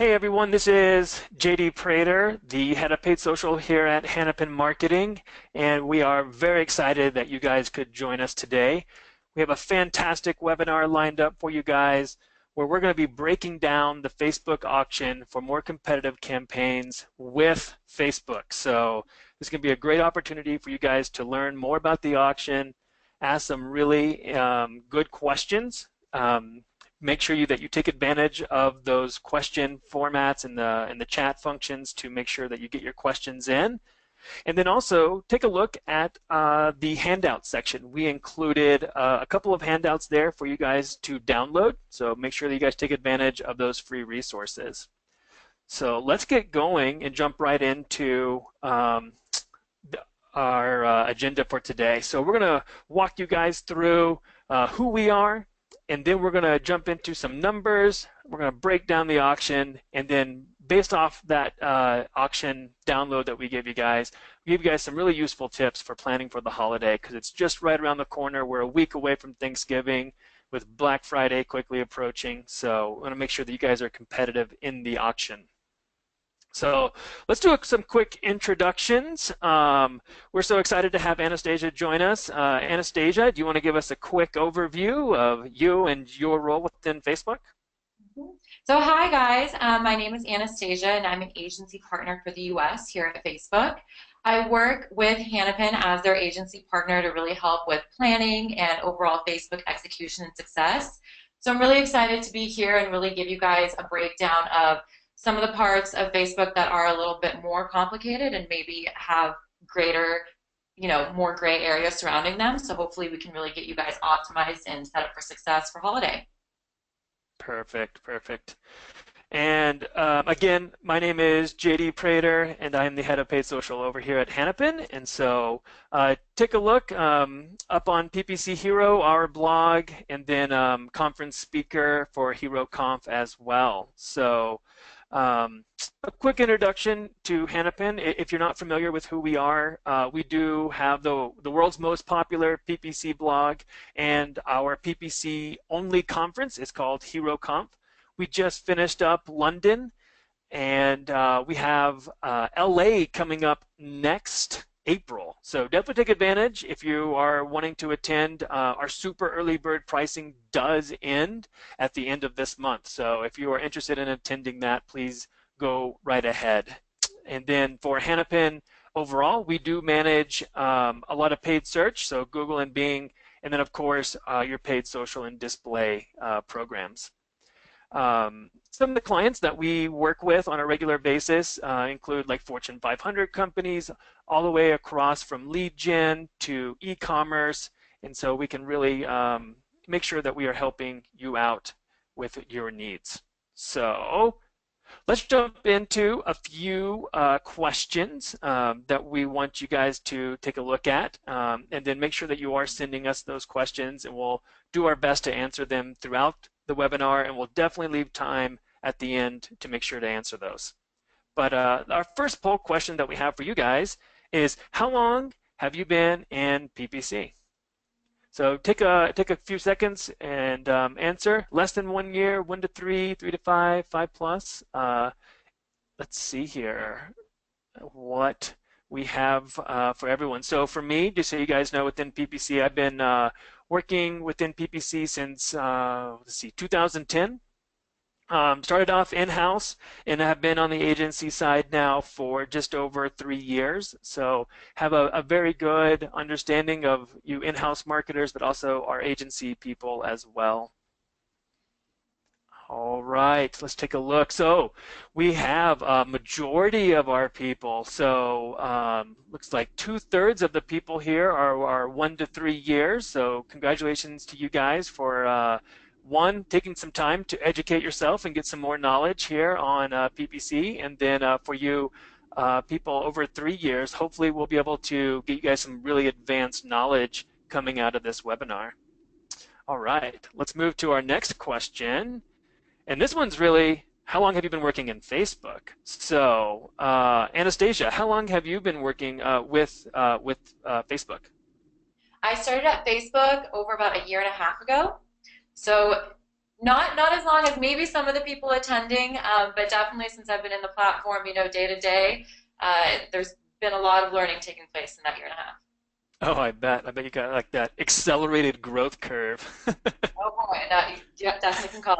Hey everyone, this is JD Prater, the head of paid social here at Hennepin Marketing, and we are very excited that you guys could join us today. We have a fantastic webinar lined up for you guys where we're going to be breaking down the Facebook auction for more competitive campaigns with Facebook. So this is going to be a great opportunity for you guys to learn more about the auction, ask some really good questions. Make sure that you take advantage of those question formats in the chat functions to make sure that you get your questions in. And then also take a look at the handout section. We included a couple of handouts there for you guys to download. So make sure that you guys take advantage of those free resources. So let's get going and jump right into our agenda for today. So we're going to walk you guys through who we are, and then we're going to jump into some numbers. We're going to break down the auction, and then based off that auction download that we give you guys some really useful tips for planning for the holiday, because it's just right around the corner. We're a week away from Thanksgiving with Black Friday quickly approaching. So we want to make sure that you guys are competitive in the auction. So let's do some quick introductions. We're so excited to have Anastasia join us. Anastasia, do you want to give us a quick overview of you and your role within Facebook? So hi guys, my name is Anastasia and I'm an agency partner for the US here at Facebook. I work with Hennepin as their agency partner to really help with planning and overall Facebook execution and success. So I'm really excited to be here and really give you guys a breakdown of some of the parts of Facebook that are a little bit more complicated and maybe have greater, more gray areas surrounding them. So hopefully we can really get you guys optimized and set up for success for holiday. Perfect, perfect. And again, my name is JD Prater, and I'm the head of paid social over here at Hennepin. And so take a look up on PPC Hero, our blog, and then conference speaker for HeroConf as well. So a quick introduction to Hennepin. If you're not familiar with who we are, we do have the world's most popular PPC blog, and our PPC only conference is called HeroConf. We just finished up London, and we have LA coming up next April. So definitely take advantage if you are wanting to attend. Our super early bird pricing does end at the end of this month. So if you are interested in attending that, please go right ahead. And then for Hennepin overall, we do manage a lot of paid search, so Google and Bing, and then of course your paid social and display programs. Some of the clients that we work with on a regular basis include like Fortune 500 companies, all the way across from lead gen to e-commerce, and so we can really make sure that we are helping you out with your needs. So let's jump into a few questions that we want you guys to take a look at, and then make sure that you are sending us those questions, and we'll do our best to answer them throughout the webinar, and we'll definitely leave time at the end to make sure to answer those. But our first poll question that we have for you guys is, how long have you been in PPC? So take a few seconds and answer. Less than 1 year, 1 to 3, 3 to 5, 5 plus. Let's see here what we have for everyone. So for me, just so you guys know, within PPC, I've been working within PPC since, let's see, 2010. Started off in-house and have been on the agency side now for just over 3 years. So have a very good understanding of you in-house marketers, but also our agency people as well. All right, let's take a look. So we have a majority of our people. So looks like 2/3 of the people here are 1 to 3 years. So congratulations to you guys for one, taking some time to educate yourself and get some more knowledge here on PPC. And then for you people over 3 years, hopefully we'll be able to get you guys some really advanced knowledge coming out of this webinar. All right, let's move to our next question. And this one's really, how long have you been working in Facebook? So, Anastasia, how long have you been working with Facebook? I started at Facebook over about a year and a half ago. So Not as long as maybe some of the people attending, but definitely since I've been in the platform, day to day, there's been a lot of learning taking place in that year and a half. Oh, I bet. I bet you got like that accelerated growth curve. Oh boy, that you definitely can call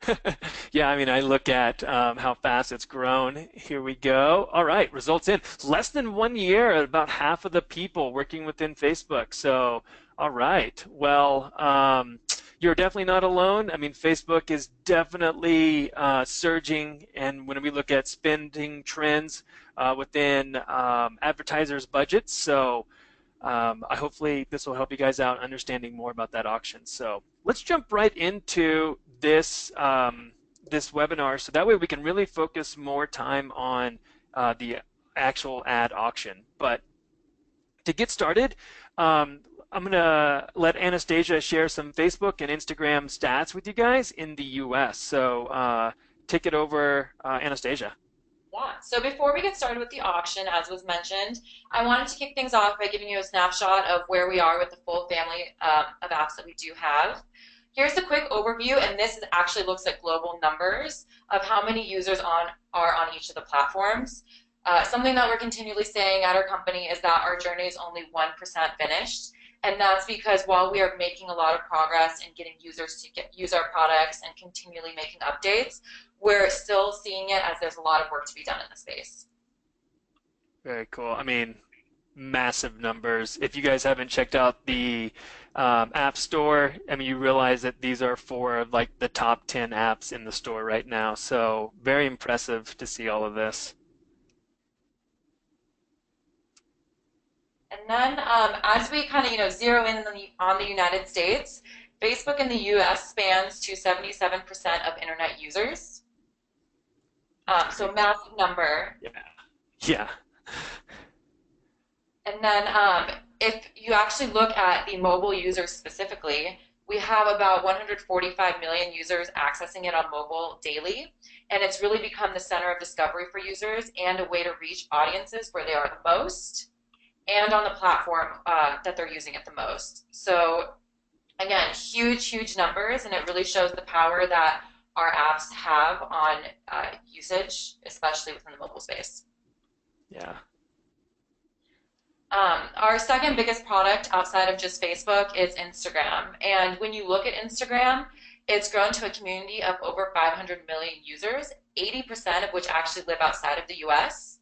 it that. Yeah, I mean, I look at how fast it's grown. Here we go. All right, results in less than 1 year, about half of the people working within Facebook. So, all right. Well, you're definitely not alone. I mean, Facebook is definitely surging. And when we look at spending trends within advertisers' budgets, so I hopefully this will help you guys out understanding more about that auction. So let's jump right into this webinar, so that way we can really focus more time on the actual ad auction. But to get started, I'm gonna let Anastasia share some Facebook and Instagram stats with you guys in the U.S. So take it over, Anastasia. Yeah. So before we get started with the auction, as was mentioned, I wanted to kick things off by giving you a snapshot of where we are with the full family of apps that we do have. Here's a quick overview, and this actually looks at global numbers of how many users are on each of the platforms. Something that we're continually saying at our company is that our journey is only 1% finished. And that's because while we are making a lot of progress in getting users to use our products and continually making updates, we're still seeing it as there's a lot of work to be done in the space. Very cool. I mean, massive numbers. If you guys haven't checked out the App Store, I mean, you realize that these are four of like the top 10 apps in the store right now. So very impressive to see all of this. And then as we kind of zero in on the United States, Facebook in the US spans to 77% of internet users. So Great. massive number. Yeah. Yeah. And then if you actually look at the mobile users specifically, we have about 145 million users accessing it on mobile daily. And it's really become the center of discovery for users and a way to reach audiences where they are the most and on the platform that they're using it the most. So again, huge, huge numbers, and it really shows the power that our apps have on usage, especially within the mobile space. Yeah. Our second biggest product outside of just Facebook is Instagram. And when you look at Instagram, it's grown to a community of over 500 million users, 80% of which actually live outside of the US.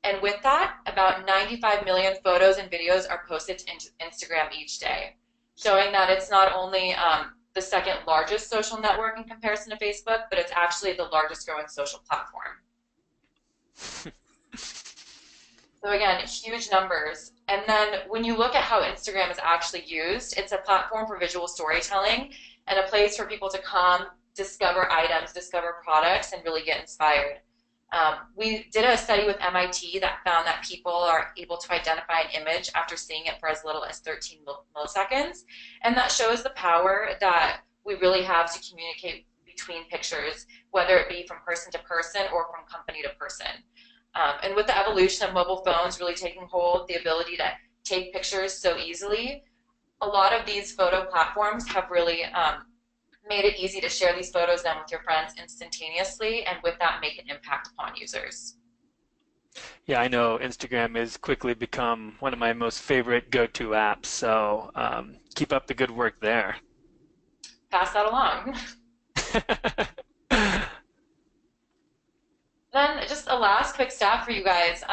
And with that, about 95 million photos and videos are posted to Instagram each day, showing that it's not only the second largest social network in comparison to Facebook, but it's actually the largest growing social platform. So again, huge numbers. And then when you look at how Instagram is actually used, it's a platform for visual storytelling and a place for people to come, discover items, discover products, and really get inspired. We did a study with MIT that found that people are able to identify an image after seeing it for as little as 13 milliseconds. And that shows the power that we really have to communicate between pictures, whether it be from person to person or from company to person. And with the evolution of mobile phones really taking hold, the ability to take pictures so easily, a lot of these photo platforms have really made it easy to share these photos then with your friends instantaneously, and with that make an impact upon users. Yeah, I know Instagram has quickly become one of my most favorite go-to apps. So keep up the good work there. Pass that along. Then just a last quick stat for you guys.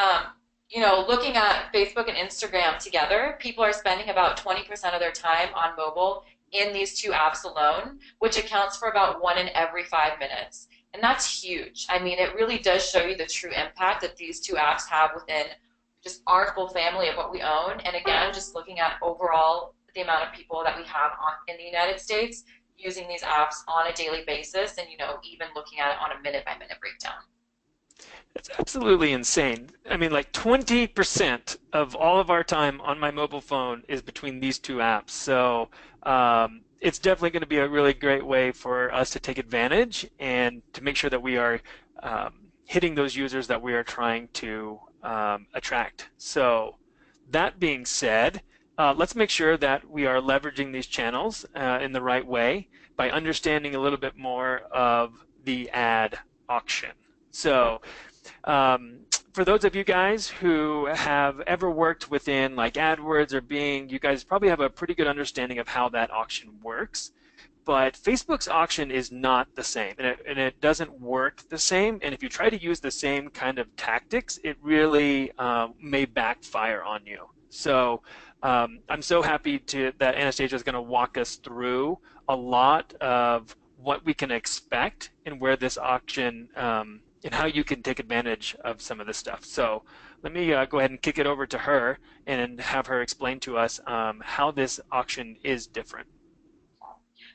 Looking at Facebook and Instagram together, people are spending about 20% of their time on mobile in these two apps alone, which accounts for about 1 in every 5 minutes. And that's huge. I mean, it really does show you the true impact that these two apps have within just our full family of what we own. And again, just looking at overall the amount of people that we have in the United States using these apps on a daily basis, and even looking at it on a minute by minute breakdown. It's absolutely insane. I mean, like 20% of all of our time on my mobile phone is between these two apps. So it's definitely going to be a really great way for us to take advantage and to make sure that we are hitting those users that we are trying to attract. So that being said, let's make sure that we are leveraging these channels in the right way. by understanding a little bit more of the ad auction. So um, for those of you guys who have ever worked within like AdWords or Bing, you guys probably have a pretty good understanding of how that auction works. But Facebook's auction is not the same, and it doesn't work the same. And if you try to use the same kind of tactics, it really may backfire on you. So I'm so happy that Anastasia is going to walk us through a lot of what we can expect and where this auction and how you can take advantage of some of this stuff. So let me go ahead and kick it over to her and have her explain to us how this auction is different.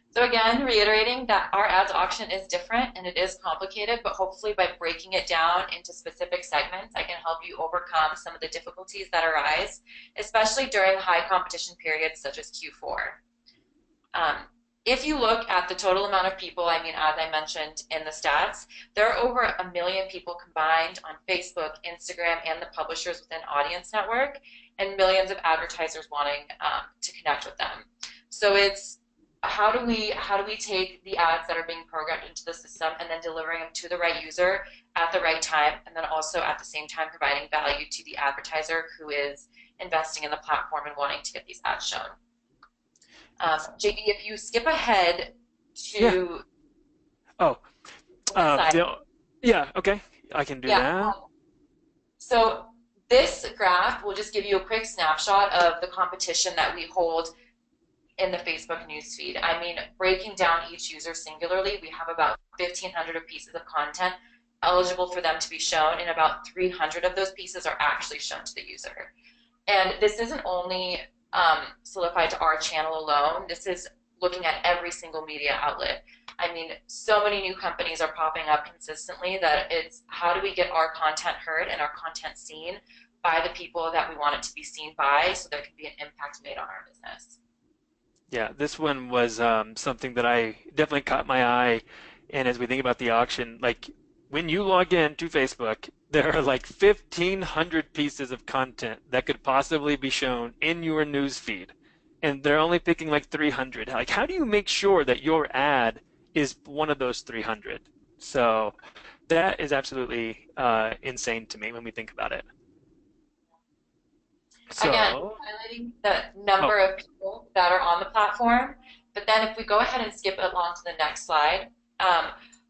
So again, reiterating that our ads auction is different and it is complicated, but hopefully by breaking it down into specific segments, I can help you overcome some of the difficulties that arise, especially during high competition periods such as Q4. If you look at the total amount of people, I mean, as I mentioned in the stats, there are over 1 million people combined on Facebook, Instagram, and the publishers within Audience Network, and millions of advertisers wanting to connect with them. So it's how do we take the ads that are being programmed into the system and then delivering them to the right user at the right time, and then also at the same time providing value to the advertiser who is investing in the platform and wanting to get these ads shown. JD, if you skip ahead Yeah. to Oh, the next slide. yeah, okay. I can do Yeah. that. So this graph will just give you a quick snapshot of the competition that we hold in the Facebook newsfeed. I mean, breaking down each user singularly, we have about 1,500 pieces of content eligible for them to be shown, and about 300 of those pieces are actually shown to the user. And this isn't only solidified to our channel alone. This is looking at every single media outlet. I mean, so many new companies are popping up consistently that it's how do we get our content heard and our content seen by the people that we want it to be seen by, so there can be an impact made on our business. Yeah, this one was something that I definitely caught my eye. And as we think about the auction, like when you log in to Facebook, there are like 1,500 pieces of content that could possibly be shown in your news feed. And they're only picking like 300. Like, how do you make sure that your ad is one of those 300? So that is absolutely insane to me when we think about it. Again, So, highlighting the oh, number of people that are on the platform, but then if we go ahead and skip along to the next slide,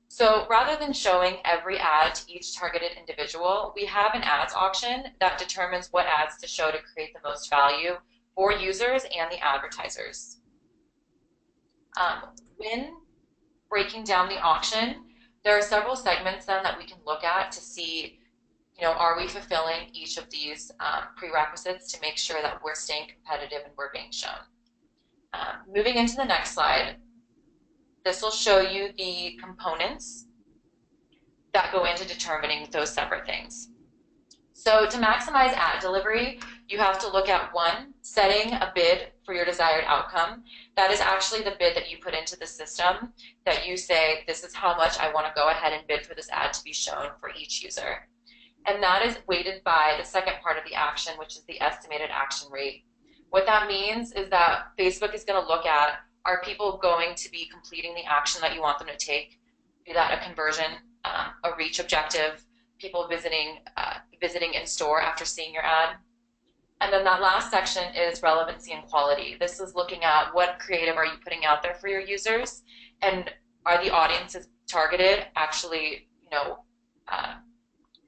so rather than showing every ad to each targeted individual, we have an ads auction that determines what ads to show to create the most value for users and the advertisers. When breaking down the auction, there are several segments then that we can look at to see, are we fulfilling each of these prerequisites to make sure that we're staying competitive and we're being shown. Moving into the next slide, this will show you the components that go into determining those separate things. So to maximize ad delivery, you have to look at one, setting a bid for your desired outcome. That is actually the bid that you put into the system, that you say, this is how much I want to go ahead and bid for this ad to be shown for each user. And that is weighted by the second part of the action, which is the estimated action rate. What that means is that Facebook is going to look at, are people going to be completing the action that you want them to take? Be that a conversion, a reach objective, people visiting in store after seeing your ad. And then that last section is relevancy and quality. This is looking at what creative are you putting out there for your users, and are the audiences targeted actually,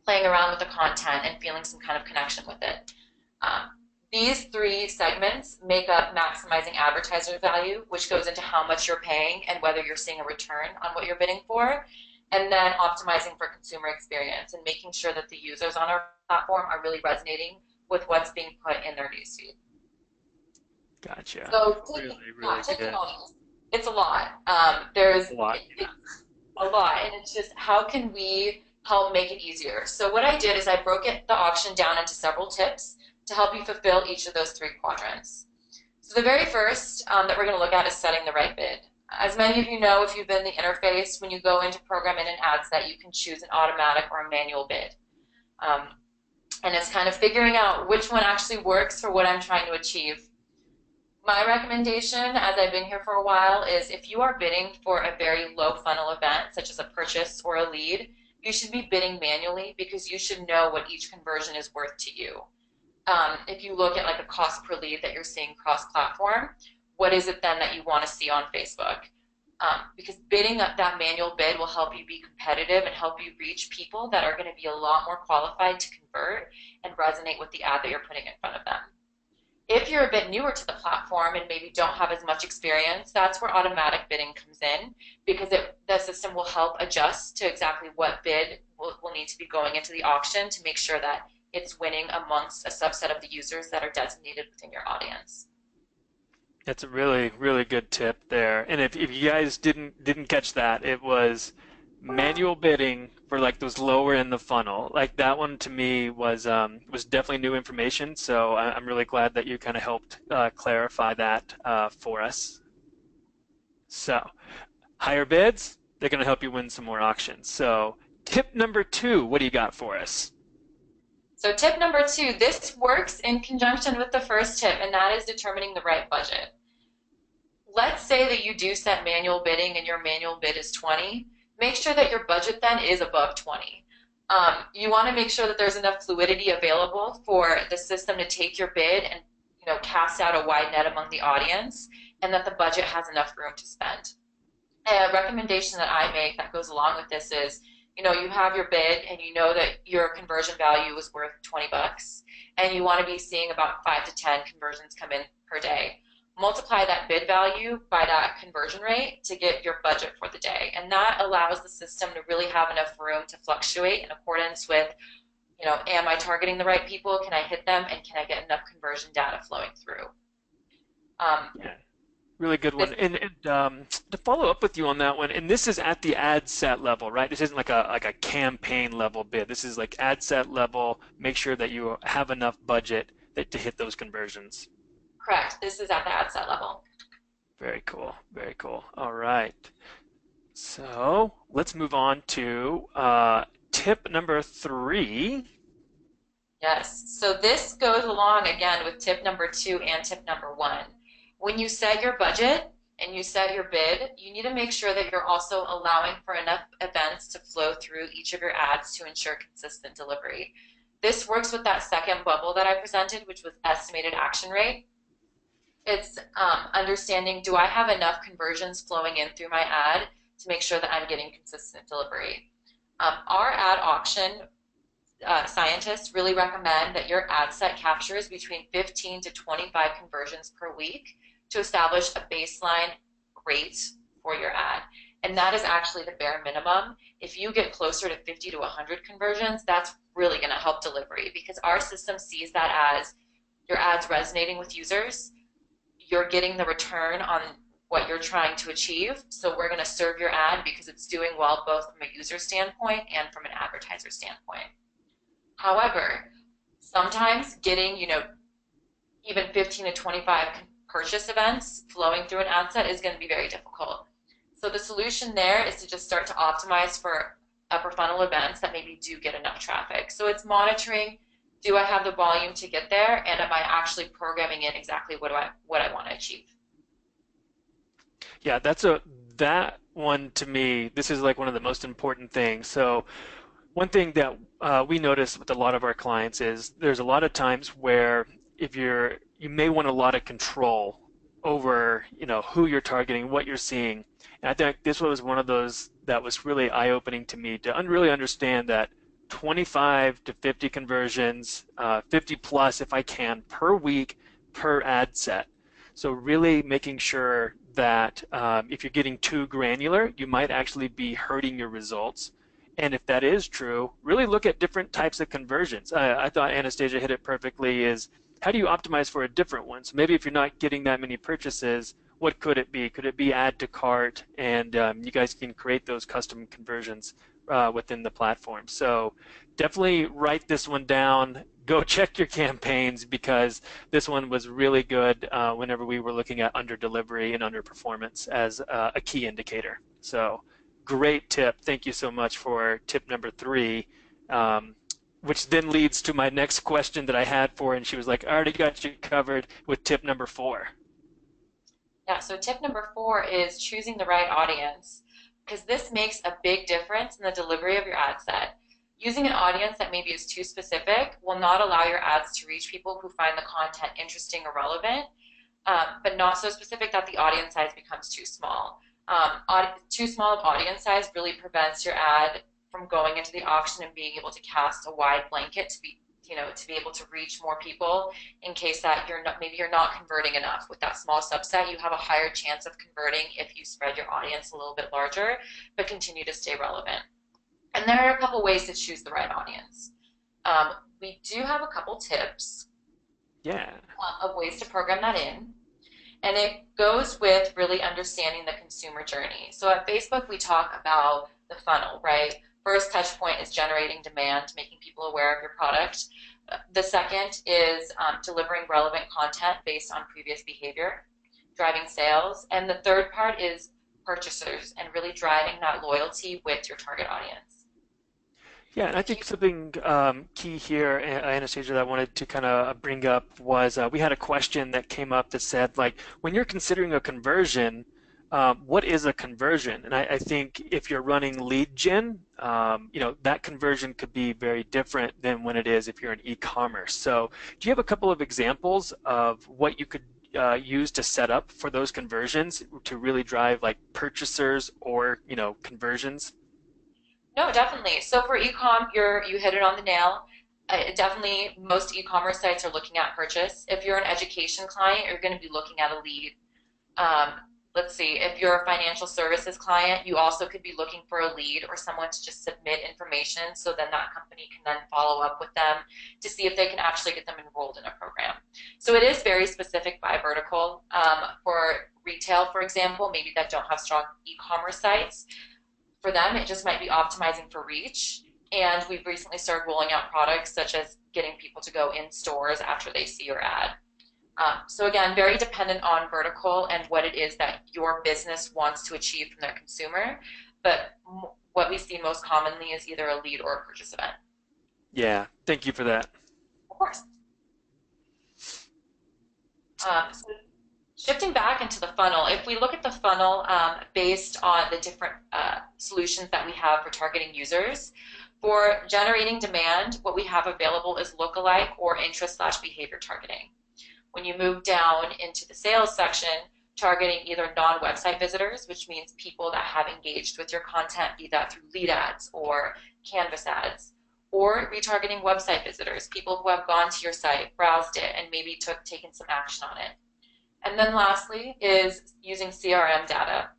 playing around with the content and feeling some kind of connection with it. These three segments make up maximizing advertiser value, which goes into how much you're paying and whether you're seeing a return on what you're bidding for, and then optimizing for consumer experience and making sure that the users on our platform are really resonating with what's being put in their newsfeed. gotcha. So Really, really taking good. all this, it's a lot. There's A lot. it's a lot, and it's just how can we help make it easier. So what I did is I broke the auction down into several tips to help you fulfill each of those three quadrants. So the very first that we're going to look at is setting the right bid. As many of you know, if you've been in the interface, when you go into program in an ad set, you can choose an automatic or a manual bid. And it's kind of figuring out which one actually works for what I'm trying to achieve. My recommendation, as I've been here for a while, is if you are bidding for a very low funnel event, such as a purchase or a lead, you should be bidding manually because you should know what each conversion is worth to you. If you look at like a cost per lead that you're seeing cross-platform, what is it then that you want to see on Facebook? Because bidding that manual bid will help you be competitive and help you reach people that are going to be a lot more qualified to convert and resonate with the ad that you're putting in front of them. If you're a bit newer to the platform and maybe don't have as much experience, that's where automatic bidding comes in because the system will help adjust to exactly what bid will need to be going into the auction to make sure that it's winning amongst a subset of the users that are designated within your audience. That's a really, really good tip there. And if you guys didn't catch that, it was manual bidding for like those lower in the funnel. Like that one to me was definitely new information. So I'm really glad that you kind of helped clarify that for us. So higher bids, they're going to help you win some more auctions. So tip number two, what do you got for us? So tip number two, this works in conjunction with the first tip, and that is determining the right budget. Let's say that you do set manual bidding and your manual bid is 20. Make sure that your budget then is above 20. You want to make sure that there's enough fluidity available for the system to take your bid and cast out a wide net among the audience, and that the budget has enough room to spend. A recommendation that I make that goes along with this is, you have your bid and you know that your conversion value is worth 20 bucks and you want to be seeing about 5 to 10 conversions come in per day. Multiply that bid value by that conversion rate to get your budget for the day. And that allows the system to really have enough room to fluctuate in accordance with, am I targeting the right people? Can I hit them? And can I get enough conversion data flowing through? Yeah. Really good one. And to follow up with you on that one, and this is at the ad set level, right? This isn't like a campaign level bid. This is like ad set level. Make sure that you have enough budget to hit those conversions. Correct. This is at the ad set level. Very cool. Very cool. All right. So let's move on to tip number three. Yes. So this goes along again with tip number two and tip number one. When you set your budget and you set your bid, you need to make sure that you're also allowing for enough events to flow through each of your ads to ensure consistent delivery. This works with that second bubble that I presented, which was estimated action rate. It's understanding, do I have enough conversions flowing in through my ad to make sure that I'm getting consistent delivery? Our ad auction scientists really recommend that your ad set captures between 15 to 25 conversions per week to establish a baseline rate for your ad. And that is actually the bare minimum. If you get closer to 50 to 100 conversions, that's really going to help delivery because our system sees that as your ad's resonating with users, you're getting the return on what you're trying to achieve. So we're going to serve your ad because it's doing well both from a user standpoint and from an advertiser standpoint. However, sometimes getting, even 15 to 25 purchase events flowing through an ad set is going to be very difficult. So the solution there is to just start to optimize for upper funnel events that maybe do get enough traffic. So it's monitoring, do I have the volume to get there, and am I actually programming in exactly what I want to achieve? Yeah, that one to me, this is like one of the most important things. So one thing that we notice with a lot of our clients is there's a lot of times where you may want a lot of control over, who you're targeting, what you're seeing. And I think this was one of those that was really eye-opening to me to really understand that 25 to 50 conversions, 50 plus if I can, per week per ad set. So really making sure that if you're getting too granular, you might actually be hurting your results. And if that is true, really look at different types of conversions. I thought Anastasia hit it perfectly is how do you optimize for a different one? So maybe if you're not getting that many purchases, what could it be? Could it be add to cart? And you guys can create those custom conversions within the platform. So definitely write this one down. Go check your campaigns because this one was really good whenever we were looking at under delivery and under performance as a key indicator. So great tip. Thank you so much for tip number three, which then leads to my next question that I had for her, and she was like, I already got you covered with tip number four. Yeah, so tip number 4 is choosing the right audience because this makes a big difference in the delivery of your ad set. Using an audience that maybe is too specific will not allow your ads to reach people who find the content interesting or relevant, but not so specific that the audience size becomes too small. Too small of audience size really prevents your ad from going into the auction and being able to cast a wide blanket to be, to be able to reach more people in case that you're not converting enough with that small subset. You have a higher chance of converting if you spread your audience a little bit larger, but continue to stay relevant. And there are a couple ways to choose the right audience. We do have a couple tips Yeah. of ways to program that in. And it goes with really understanding the consumer journey. So at Facebook, we talk about the funnel, right? First touch point is generating demand, making people aware of your product. The second is delivering relevant content based on previous behavior, driving sales. And the third part is purchasers and really driving that loyalty with your target audience. Yeah, and I think something key here, Anastasia, that I wanted to kind of bring up was we had a question that came up that said, like, when you're considering a conversion, what is a conversion? And I think if you're running lead gen, that conversion could be very different than when it is if you're in e-commerce. So, do you have a couple of examples of what you could use to set up for those conversions to really drive like purchasers or, conversions? No, definitely. So for ecom, you hit it on the nail. Definitely, most e-commerce sites are looking at purchase. If you're an education client, you're going to be looking at a lead. Um, let's see, if you're a financial services client, you also could be looking for a lead or someone to just submit information so then that company can then follow up with them to see if they can actually get them enrolled in a program. So it is very specific by vertical. For retail, for example, maybe that don't have strong e-commerce sites, for them, it just might be optimizing for reach. And we've recently started rolling out products such as getting people to go in stores after they see your ad. So again, very dependent on vertical and what it is that your business wants to achieve from their consumer. But what we see most commonly is either a lead or a purchase event. Yeah, thank you for that. Of course. So shifting back into the funnel, if we look at the funnel based on the different solutions that we have for targeting users, for generating demand, what we have available is lookalike or interest/behavior targeting. When you move down into the sales section, targeting either non-website visitors, which means people that have engaged with your content, be that through lead ads or Canvas ads, or retargeting website visitors, people who have gone to your site, browsed it, and maybe taken some action on it. And then lastly is using CRM data.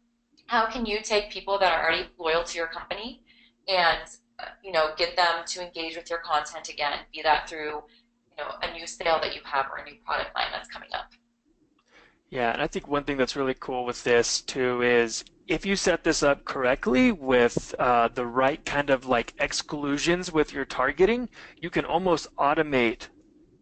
How can you take people that are already loyal to your company and get them to engage with your content again, be that through a new sale that you have or a new product line that's coming up. Yeah, and I think one thing that's really cool with this too is if you set this up correctly with the right kind of like exclusions with your targeting, you can almost automate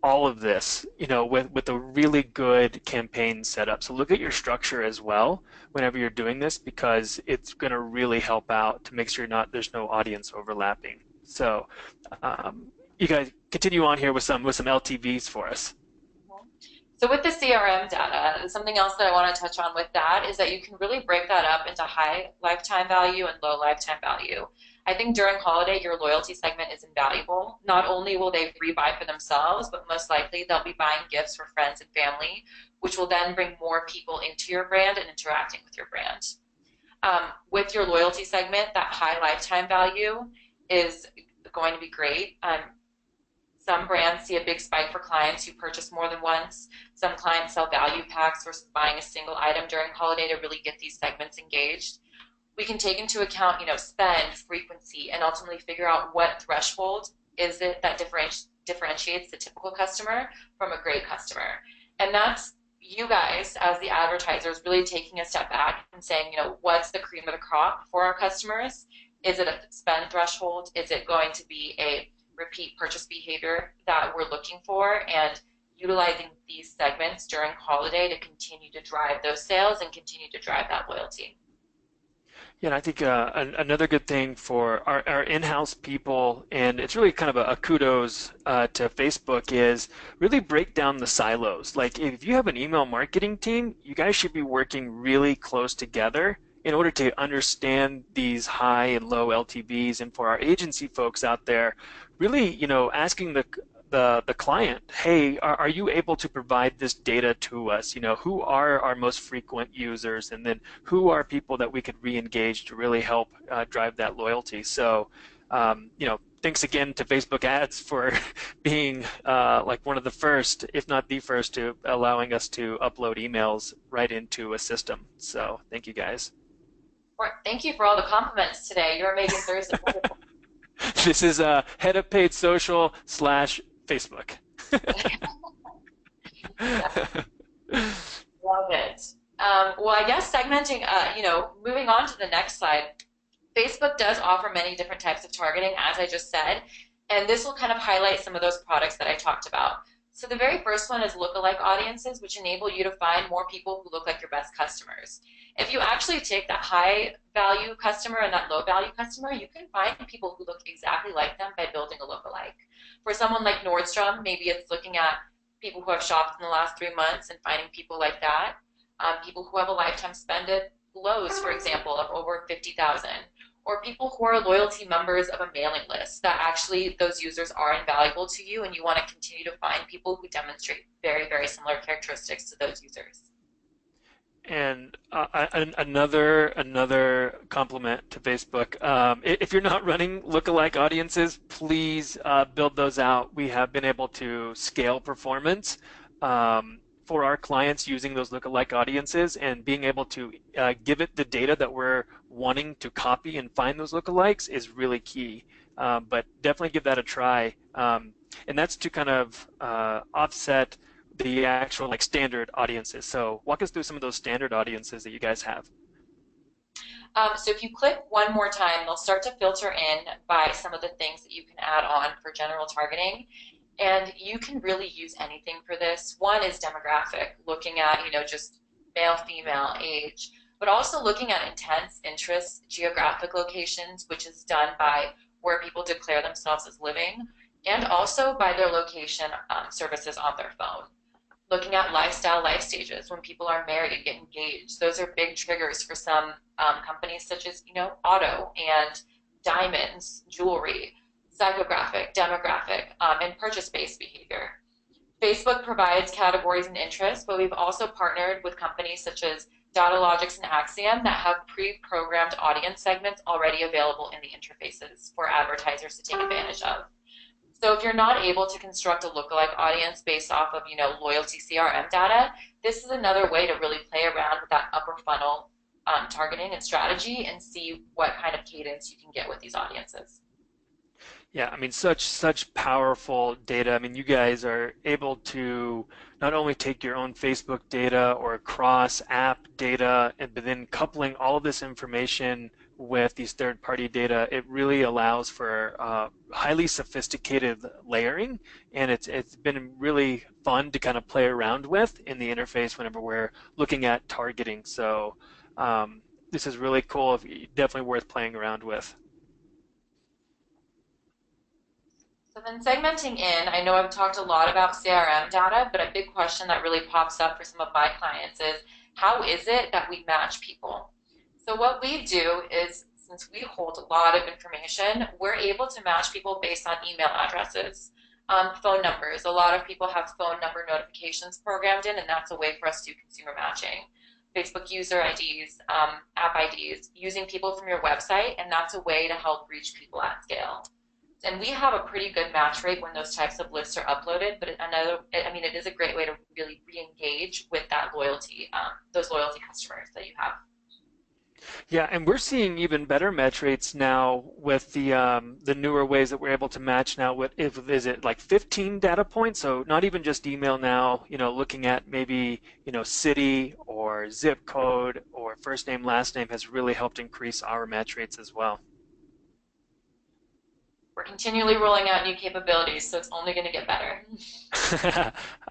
all of this, with a really good campaign setup. So look at your structure as well whenever you're doing this because it's going to really help out to make sure there's no audience overlapping. So you guys continue on here with some LTVs for us. So with the CRM data, something else that I want to touch on with that is that you can really break that up into high lifetime value and low lifetime value. I think during holiday, your loyalty segment is invaluable. Not only will they rebuy for themselves, but most likely they'll be buying gifts for friends and family, which will then bring more people into your brand and interacting with your brand. With your loyalty segment, that high lifetime value is going to be great. Some brands see a big spike for clients who purchase more than once. Some clients sell value packs versus buying a single item during holiday to really get these segments engaged. We can take into account, spend, frequency, and ultimately figure out what threshold is it that differentiates the typical customer from a great customer. And that's you guys as the advertisers really taking a step back and saying, what's the cream of the crop for our customers? Is it a spend threshold? Is it going to be a repeat purchase behavior that we're looking for? And utilizing these segments during holiday to continue to drive those sales and continue to drive that loyalty. Yeah, and I think another good thing for our in-house people, and it's really kind of a kudos to Facebook, is really break down the silos. Like if you have an email marketing team, you guys should be working really close together in order to understand these high and low LTVs. And for our agency folks out there, really, asking the client, hey, are you able to provide this data to us? Who are our most frequent users, and then who are people that we could re-engage to really help drive that loyalty. So, thanks again to Facebook ads for being like one of the first, if not the first, to allowing us to upload emails right into a system. So thank you guys. Well, thank you for all the compliments today. You're making Thursday wonderful. This is head of paid social slash Facebook. Yeah, love it. Well, I guess segmenting, moving on to the next slide. Facebook does offer many different types of targeting, as I just said, and this will kind of highlight some of those products that I talked about. So the very first one is lookalike audiences, which enable you to find more people who look like your best customers. If you actually take that high value customer and that low value customer, you can find people who look exactly like them by building a lookalike. For someone like Nordstrom, maybe it's looking at people who have shopped in the last 3 months and finding people like that. People who have a lifetime spend at Lowe's, for example, of over 50,000, or people who are loyalty members of a mailing list that actually those users are invaluable to you and you want to continue to find people who demonstrate very, very similar characteristics to those users. And another compliment to Facebook. If you're not running lookalike audiences, please build those out. We have been able to scale performance for our clients using those lookalike audiences and being able to give it the data that we're wanting to copy and find those lookalikes is really key. But definitely give that a try. And that's to kind of offset the actual like standard audiences. So walk us through some of those standard audiences that you guys have. So if you click one more time, they'll start to filter in by some of the things that you can add on for general targeting. And you can really use anything for this. One is demographic, looking at, just male, female, age, but also looking at intents, interests, geographic locations, which is done by where people declare themselves as living, and also by their location services on their phone. Looking at lifestyle life stages, when people are married, get engaged. Those are big triggers for some companies such as, auto and diamonds, jewelry, psychographic, demographic, and purchase-based behavior. Facebook provides categories and interests, but we've also partnered with companies such as Datalogics and Axiom that have pre-programmed audience segments already available in the interfaces for advertisers to take advantage of. So if you're not able to construct a lookalike audience based off of, loyalty CRM data, this is another way to really play around with that upper funnel targeting and strategy and see what kind of cadence you can get with these audiences. Yeah, I mean, such powerful data. I mean, you guys are able to not only take your own Facebook data or cross app data, and but then coupling all of this information with these third-party data, it really allows for highly sophisticated layering, and it's been really fun to kind of play around with in the interface whenever we're looking at targeting. So this is really cool. Definitely worth playing around with. So then segmenting in, I know I've talked a lot about CRM data, but a big question that really pops up for some of my clients is how is it that we match people? So what we do is, since we hold a lot of information, we're able to match people based on email addresses, phone numbers. A lot of people have phone number notifications programmed in, and that's a way for us to do consumer matching. Facebook user IDs, app IDs, using people from your website, and that's a way to help reach people at scale. And we have a pretty good match rate when those types of lists are uploaded, but it is a great way to really re-engage with that loyalty, those loyalty customers that you have. Yeah, and we're seeing even better match rates now with the newer ways that we're able to match now with if is it like 15 data points, so not even just email now, looking at maybe, city or zip code or first name, last name has really helped increase our match rates as well. We're continually rolling out new capabilities, so it's only going to get better.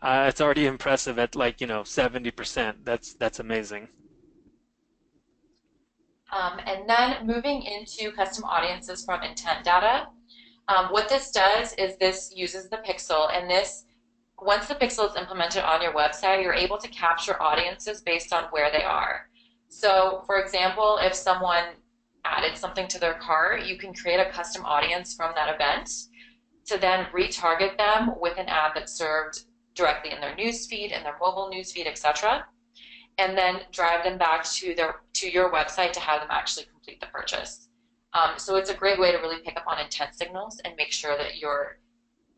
It's already impressive at like, 70%. That's amazing. And then moving into custom audiences from intent data. What this does is this uses the pixel, and this once the pixel is implemented on your website, you're able to capture audiences based on where they are. So, for example, if someone added something to their cart, you can create a custom audience from that event to then retarget them with an ad that's served directly in their newsfeed, in their mobile newsfeed, etc., and then drive them back to your website to have them actually complete the purchase. So it's a great way to really pick up on intent signals and make sure that you're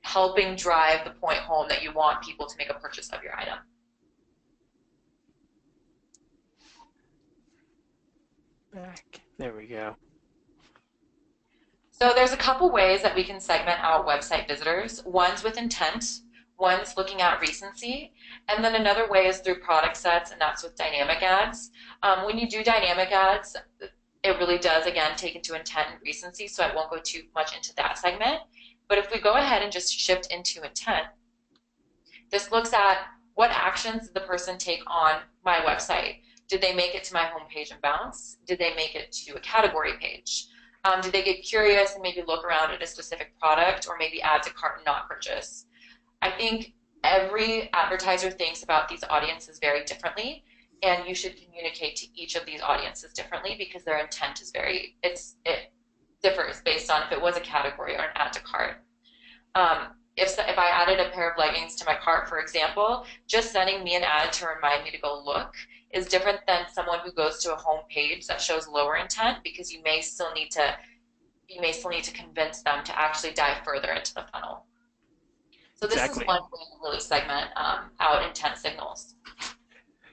helping drive the point home that you want people to make a purchase of your item. Back. There we go. So there's a couple ways that we can segment out website visitors. One's with intent, one's looking at recency, and then another way is through product sets, and that's with dynamic ads. When you do dynamic ads, it really does, again, take into intent and recency, so I won't go too much into that segment. But if we go ahead and just shift into intent, this looks at what actions did the person take on my website. Did they make it to my homepage and bounce? Did they make it to a category page? Did they get curious and maybe look around at a specific product or maybe add to cart and not purchase? I think every advertiser thinks about these audiences very differently, and you should communicate to each of these audiences differently because their intent is it differs based on if it was a category or an add to cart. If I added a pair of leggings to my cart, for example, just sending me an ad to remind me to go look is different than someone who goes to a home page that shows lower intent because you may still need to convince them to actually dive further into the funnel. So this is Exactly. one way to really segment out intent signals.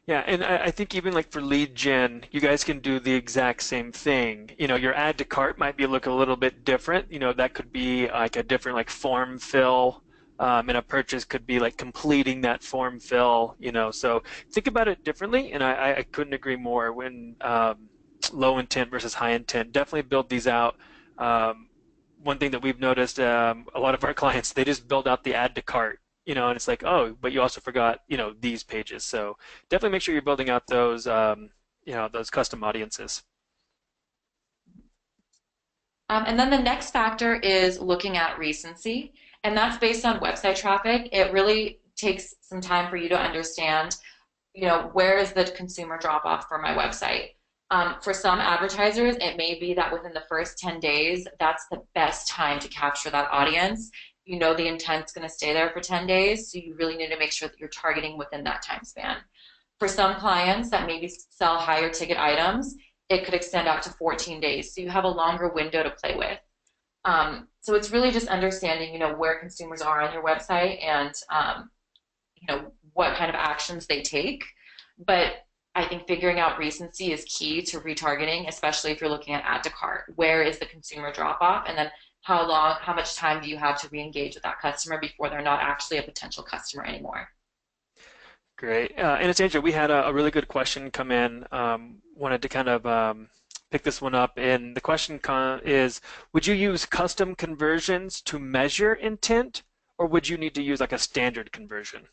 Yeah, and I think even like for lead gen, you guys can do the exact same thing. Your add to cart might be look a little bit different. That could be like a different like form fill, and a purchase could be like completing that form fill. So think about it differently, and I couldn't agree more. When low intent versus high intent, definitely build these out. Um, One thing that we've noticed, a lot of our clients, they just build out the add to cart, and it's like, oh, but you also forgot, these pages. So definitely make sure you're building out those custom audiences. And then the next factor is looking at recency, and that's based on website traffic. It really takes some time for you to understand, where is the consumer drop off for my website. For some advertisers, it may be that within the first 10 days, that's the best time to capture that audience. The intent's going to stay there for 10 days, so you really need to make sure that you're targeting within that time span. For some clients that maybe sell higher ticket items, it could extend out to 14 days, so you have a longer window to play with. So it's really just understanding, where consumers are on your website and, what kind of actions they take. But I think figuring out recency is key to retargeting, especially if you're looking at add to cart. Where is the consumer drop off? And then how much time do you have to re-engage with that customer before they're not actually a potential customer anymore? Great. Anastasia, we had a really good question come in. Wanted to kind of pick this one up. And the question is, would you use custom conversions to measure intent, or would you need to use like a standard conversion?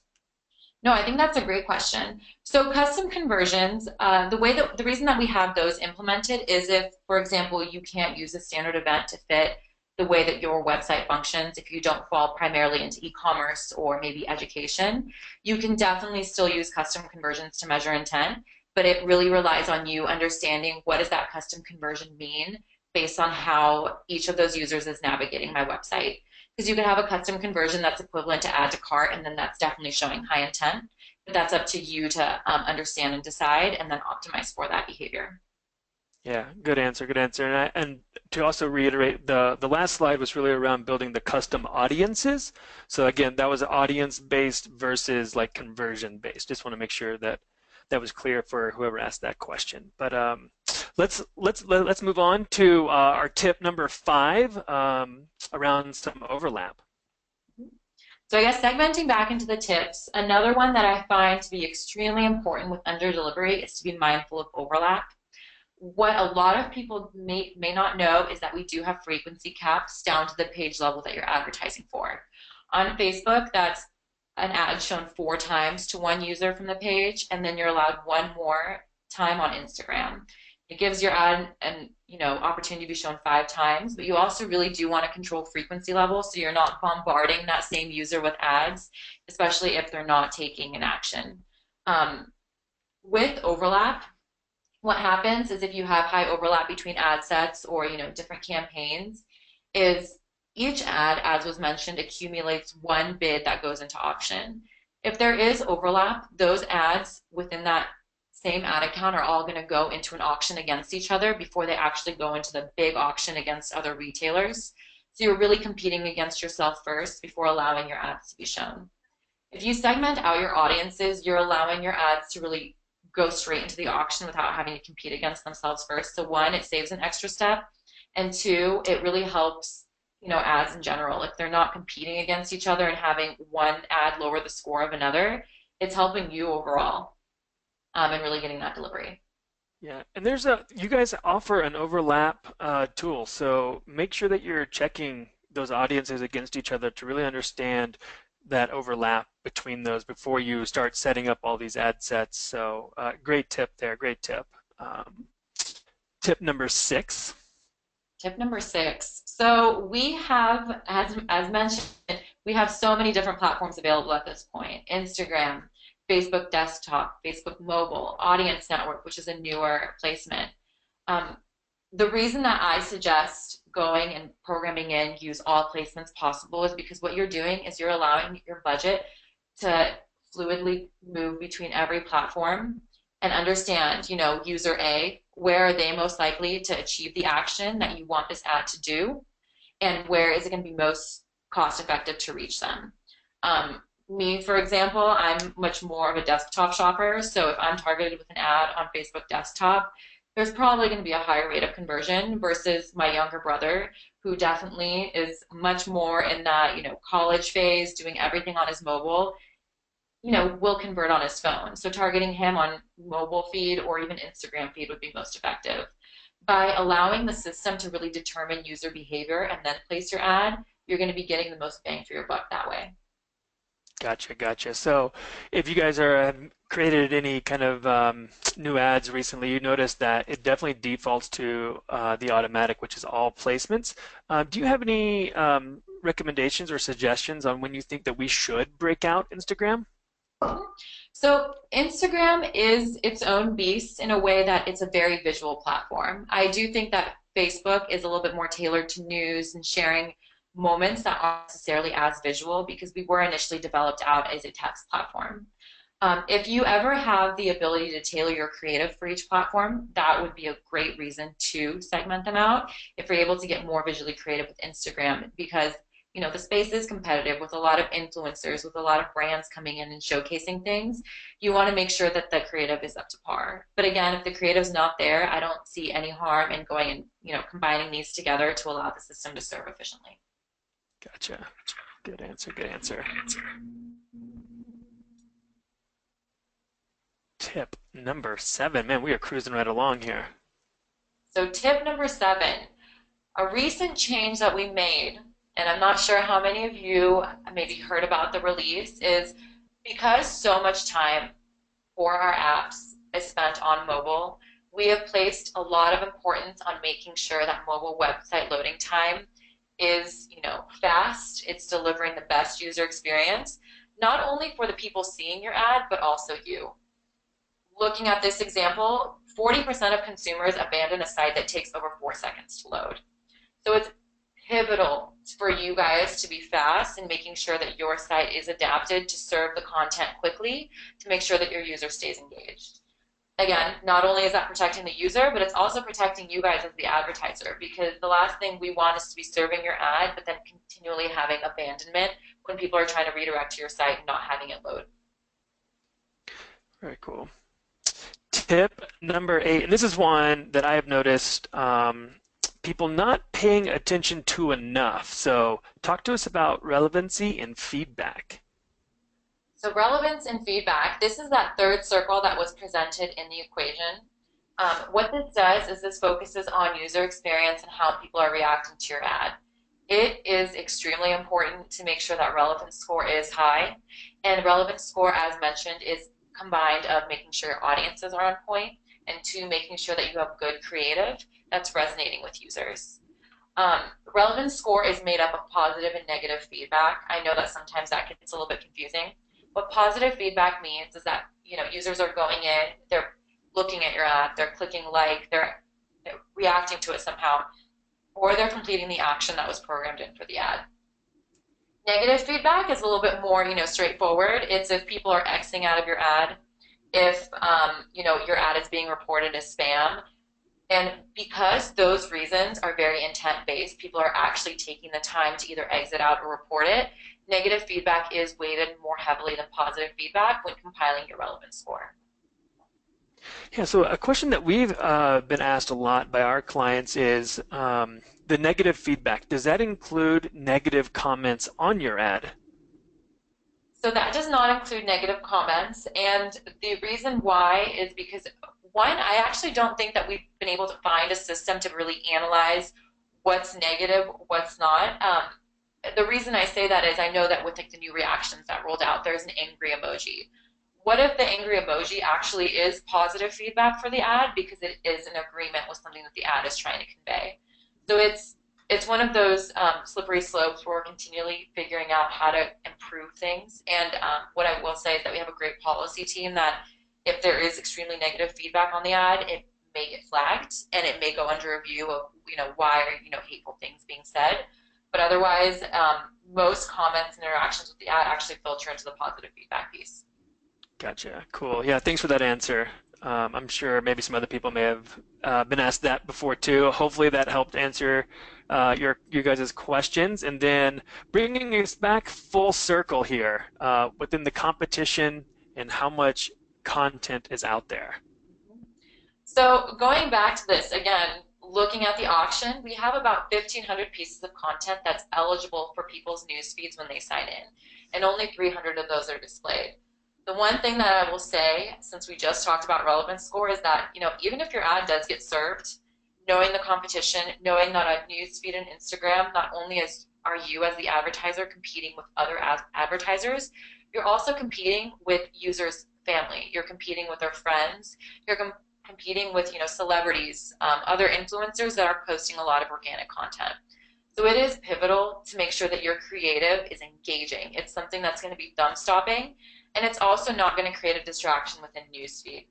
No, I think that's a great question. So custom conversions, the reason that we have those implemented is if, for example, you can't use a standard event to fit the way that your website functions, if you don't fall primarily into e-commerce or maybe education, you can definitely still use custom conversions to measure intent, but it really relies on you understanding what does that custom conversion mean based on how each of those users is navigating my website. Because you can have a custom conversion that's equivalent to add to cart, and then that's definitely showing high intent. But that's up to you to understand and decide, and then optimize for that behavior. Yeah, good answer, good answer. And to also reiterate, the last slide was really around building the custom audiences. So again, that was audience based versus like conversion based. Just want to make sure that that was clear for whoever asked that question. But let's move on to our tip number 5, around some overlap. So I guess segmenting back into the tips, another one that I find to be extremely important with under delivery is to be mindful of overlap. What a lot of people may not know is that we do have frequency caps down to the page level that you're advertising for. On Facebook, that's an ad shown 4 times to one user from the page, and then you're allowed one more time on Instagram. It gives your ad an opportunity to be shown 5 times, but you also really do want to control frequency levels so you're not bombarding that same user with ads, especially if they're not taking an action. Um, with overlap, what happens is if you have high overlap between ad sets or different campaigns, is each ad, as was mentioned, accumulates one bid that goes into auction. If there is overlap, those ads within that same ad account are all going to go into an auction against each other before they actually go into the big auction against other retailers. So you're really competing against yourself first before allowing your ads to be shown. If you segment out your audiences, you're allowing your ads to really go straight into the auction without having to compete against themselves first. So one, it saves an extra step, and two, it really helps ads in general. If they're not competing against each other and having one ad lower the score of another, it's helping you overall, and really getting that delivery. Yeah, and you guys offer an overlap tool, so make sure that you're checking those audiences against each other to really understand that overlap between those before you start setting up all these ad sets. So great tip there, great tip. Tip number 6. Tip number 6. So we have, as mentioned, we have so many different platforms available at this point. Instagram, Facebook desktop, Facebook mobile, Audience Network, which is a newer placement. Um, the reason that I suggest going and programming in use all placements possible is because what you're doing is you're allowing your budget to fluidly move between every platform and understand, user A, where are they most likely to achieve the action that you want this ad to do, and where is it going to be most cost effective to reach them. Me, for example, I'm much more of a desktop shopper, so if I'm targeted with an ad on Facebook desktop, there's probably going to be a higher rate of conversion versus my younger brother, who definitely is much more in that, college phase, doing everything on his mobile, will convert on his phone. So targeting him on mobile feed or even Instagram feed would be most effective. By allowing the system to really determine user behavior and then place your ad, you're going to be getting the most bang for your buck that way. Gotcha, gotcha. So if you guys have created any kind of new ads recently, you notice that it definitely defaults to the automatic, which is all placements. Do you have any recommendations or suggestions on when you think that we should break out Instagram? So Instagram is its own beast in a way that it's a very visual platform. I do think that Facebook is a little bit more tailored to news and sharing moments that aren't necessarily as visual because we were initially developed out as a text platform. If you ever have the ability to tailor your creative for each platform, that would be a great reason to segment them out if you're able to get more visually creative with Instagram because the space is competitive with a lot of influencers, with a lot of brands coming in and showcasing things. You want to make sure that the creative is up to par. But again, if the creative's not there, I don't see any harm in going and combining these together to allow the system to serve efficiently. Gotcha. Good answer, good answer. Tip number 7. Man, we are cruising right along here. So tip number 7, a recent change that we made, and I'm not sure how many of you maybe heard about the release, is because so much time for our apps is spent on mobile, we have placed a lot of importance on making sure that mobile website loading time is, fast, it's delivering the best user experience, not only for the people seeing your ad, but also you. Looking at this example, 40% of consumers abandon a site that takes over 4 seconds to load. So it's pivotal for you guys to be fast and making sure that your site is adapted to serve the content quickly to make sure that your user stays engaged. Again, not only is that protecting the user, but it's also protecting you guys as the advertiser because the last thing we want is to be serving your ad, but then continually having abandonment when people are trying to redirect to your site and not having it load. Very cool. Tip number 8, and this is one that I have noticed people not paying attention to enough. So talk to us about relevancy and feedback. So relevance and feedback, this is that third circle that was presented in the equation. What this does is this focuses on user experience and how people are reacting to your ad. It is extremely important to make sure that relevance score is high. And relevance score, as mentioned, is combined of making sure your audiences are on point and two, making sure that you have good creative that's resonating with users. Um, Relevance score is made up of positive and negative feedback. I know that sometimes that gets a little bit confusing. What positive feedback means is that users are going in, they're looking at your ad, they're clicking like, they're reacting to it somehow, or they're completing the action that was programmed in for the ad. Negative feedback is a little bit more, straightforward. It's if people are Xing out of your ad, if your ad is being reported as spam, and because those reasons are very intent-based, people are actually taking the time to either exit out or report it. Negative feedback is weighted more heavily than positive feedback when compiling your relevance score. Yeah, so a question that we've been asked a lot by our clients is the negative feedback. Does that include negative comments on your ad? So that does not include negative comments. And the reason why is because, one, I actually don't think that we've been able to find a system to really analyze what's negative, what's not. The reason I say that is I know that with like the new reactions that rolled out, there's an angry emoji. What if the angry emoji actually is positive feedback for the ad because it is an agreement with something that the ad is trying to convey? So it's one of those slippery slopes where we're continually figuring out how to improve things. And what I will say is that we have a great policy team that if there is extremely negative feedback on the ad, it may get flagged and it may go under review of why are hateful things being said. But otherwise, most comments and interactions with the ad actually filter into the positive feedback piece. Gotcha. Cool. Yeah, thanks for that answer. I'm sure maybe some other people may have been asked that before too. Hopefully that helped answer your guys' questions. And then bringing us back full circle here within the competition and how much content is out there. So going back to this again, looking at the auction, we have about 1,500 pieces of content that's eligible for people's news feeds when they sign in, and only 300 of those are displayed. The one thing that I will say, since we just talked about relevance score, is that even if your ad does get served, knowing the competition, knowing that on newsfeed and Instagram, not only are you as the advertiser competing with other advertisers, you're also competing with users' family. You're competing with their friends. You're competing with celebrities, other influencers that are posting a lot of organic content. So it is pivotal to make sure that your creative is engaging. It's something that's going to be thumb stopping, and it's also not going to create a distraction within newsfeed.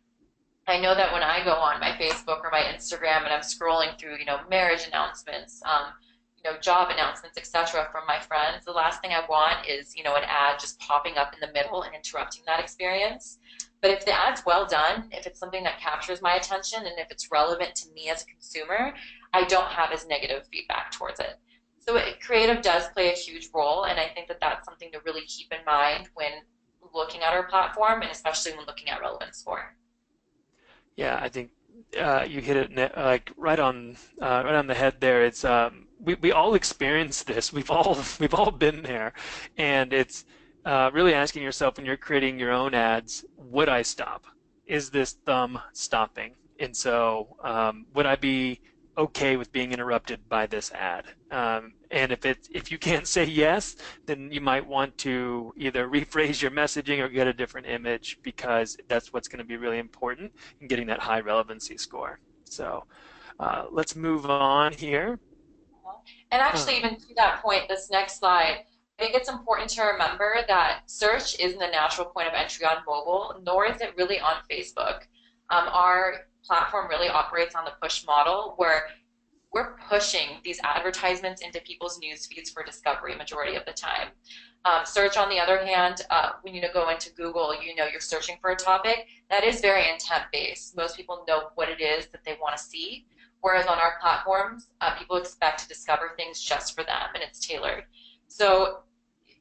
I know that when I go on my Facebook or my Instagram and I'm scrolling through, marriage announcements, job announcements, etc., from my friends, the last thing I want is, an ad just popping up in the middle and interrupting that experience. But if the ad's well done, if it's something that captures my attention, and if it's relevant to me as a consumer, I don't have as negative feedback towards it. So creative does play a huge role, and I think that that's something to really keep in mind when looking at our platform, and especially when looking at relevance score. Yeah, I think you hit it like right on the head there. It's we all experience this. We've all been there, and it's really asking yourself when you're creating your own ads, would I stop? Is this thumb stopping? And so would I be okay with being interrupted by this ad? And if you can't say yes, then you might want to either rephrase your messaging or get a different image because that's what's going to be really important in getting that high relevancy score. So let's move on here. And Uh, actually, even to that point, this next slide, I think it's important to remember that search isn't the natural point of entry on mobile, nor is it really on Facebook. Our platform really operates on the push model where we're pushing these advertisements into people's news feeds for discovery majority of the time. Search, on the other hand, when you go into Google, you're searching for a topic that is very intent based. Most people know what it is that they want to see, whereas on our platforms, people expect to discover things just for them, and it's tailored. So